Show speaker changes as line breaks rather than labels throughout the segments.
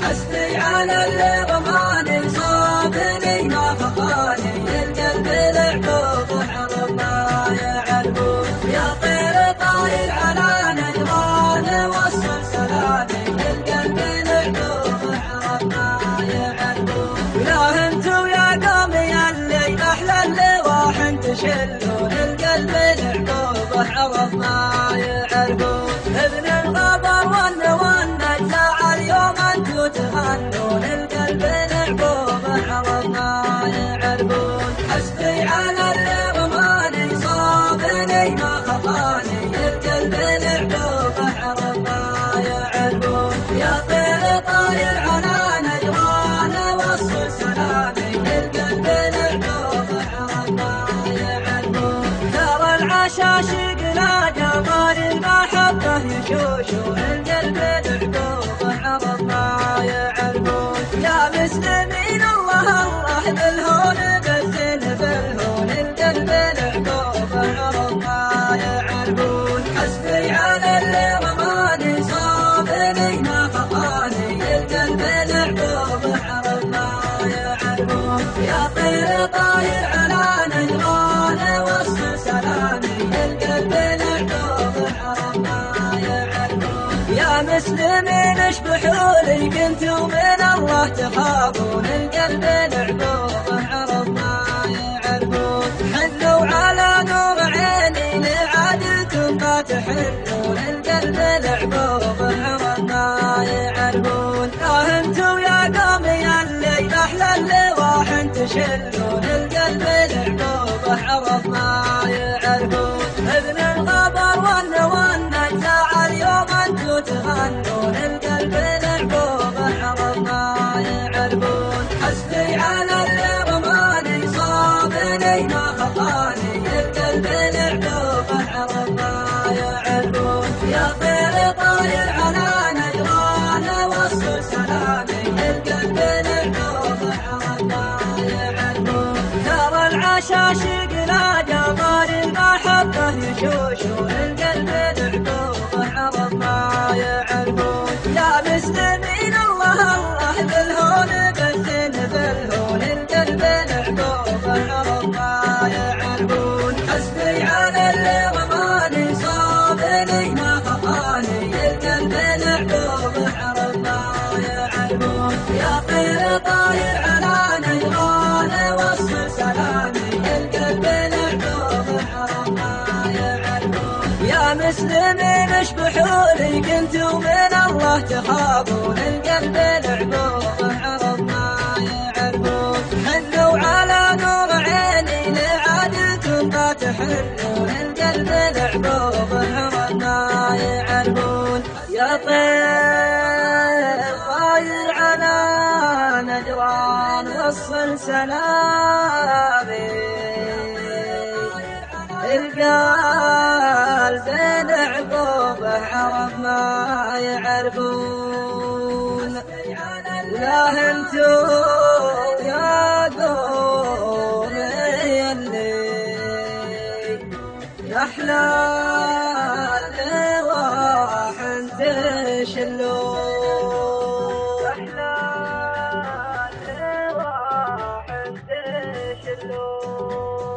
حسبي على اللي رماني صابني ما خفاني القلب العقوب حرم ما يعرفون يا طير طاير على نجران وصل سلامي القلب العقوب حرم ما يعرفون يا انتو يا قومي اللي احلى اللواح تشلون القلب العقوب حرم ما يعرفون ابن الغبر والنجلة اليوم انتو تغنون القلب العقوب حرم ما يعرفون حسبي على اللي رماني صابني ما خفاني القلب العقوب حرم ما يعرفون يا طير طاير على نجران وصل سلامي القلب العقوب حرم ما يعرفون ترى العشاشق لا جمال المحبة يشوشون القلب العقوب حرم ما يعرفون يا مسلمين الله الله بالهون بالزين بالهون القلب العقوب حرم ما يعرفون حسبي على اللي رماني صابني ما خفاني القلب العقوب حرم ما يعرفون يا طير طاير على نجران وصل سلامي القلب العقوب حرم ما يعرفون يا مسلمين اشبحوا لي كنتوا من الله تخافون القلب العقوب حرم ما يعرفون حنوا على نور عيني لعادلكم ما تحنون القلب العقوب حرم ما يعرفون انتوا يا قومي اللي احلى اللواح تشلون القلب العقوب حرم ما يعرفون ابن الغبر والنجلة اليوم انتو تغنون القلب العقوب حرم ما يعرفون حسبي على اللي رماني صابني ما خفاني القلب العقوب حرم ما يعرفون يا طير طاير على نجران وصل سلامي القلب العقوب حرم ما يعرفون ترى العشاشق لا جمال المحبة يشوشون القلب العقوب حرم ما يعرفون يا مسلمين الله الله بالهون بالزين بالهون القلب العقوب حرم ما يعرفون حسبي على اللي رماني صابني ما خفاني القلب العقوب حرم ما يعرفون يا طير طاير على نجران وصل سلامي القلب العقوب حرم ما يعرفون يا مسلمين اشبحوا لي كنتوا من الله تخافون القلب العقوب حرم ما يعرفون حنوا على نور عيني لعادلكم ما تحنون القلب العقوب حرم ما يعرفون يا طير طاير على نجران وصل سلامي القلب العقوب حرم ما يعرفون ولا انتو يا قومي اللي احلى اللواح تشلون احلى اللواح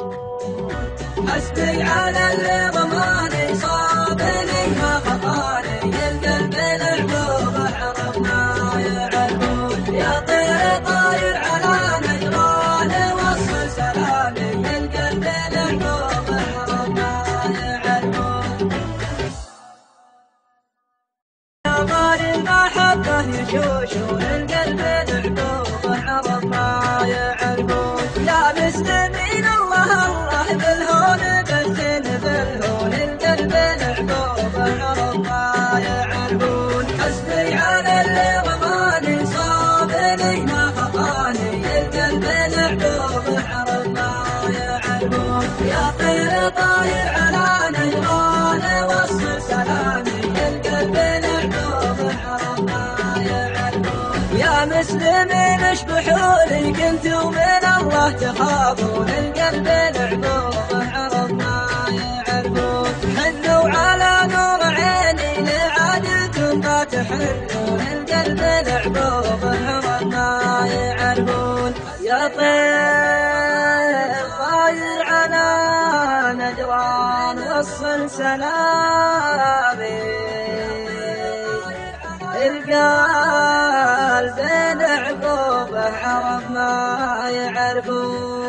تشلون حسبي على اللي رماني صابني ما خفاني القلب العقوب حرم ما يعرفون يا طير طاير على نجران وصل سلامي القلب العقوب حرم ما يعرفون يا غار المحبة يشوشون القلب العقوب حرم ما يعرفون يا مسلمين الله الله بالهون بالزين بالهون القلب العقوب حرم ما يعرفون حسبي على اللي رماني صابني ما خفاني القلب العقوب حرم ما يعرفون يا طير طاير على نجران وصل سلامي القلب العقوب حرم ما يعرفون يا مسلمين اشبحوا لي كنتوا من الله تخافون القلب العقوب حرم ما يجرون القلب لعبوبه عرب ما يعرفون. يا طير طاير على نجران وصل سلامي، القلب لعبوبه عرب ما يعرفون.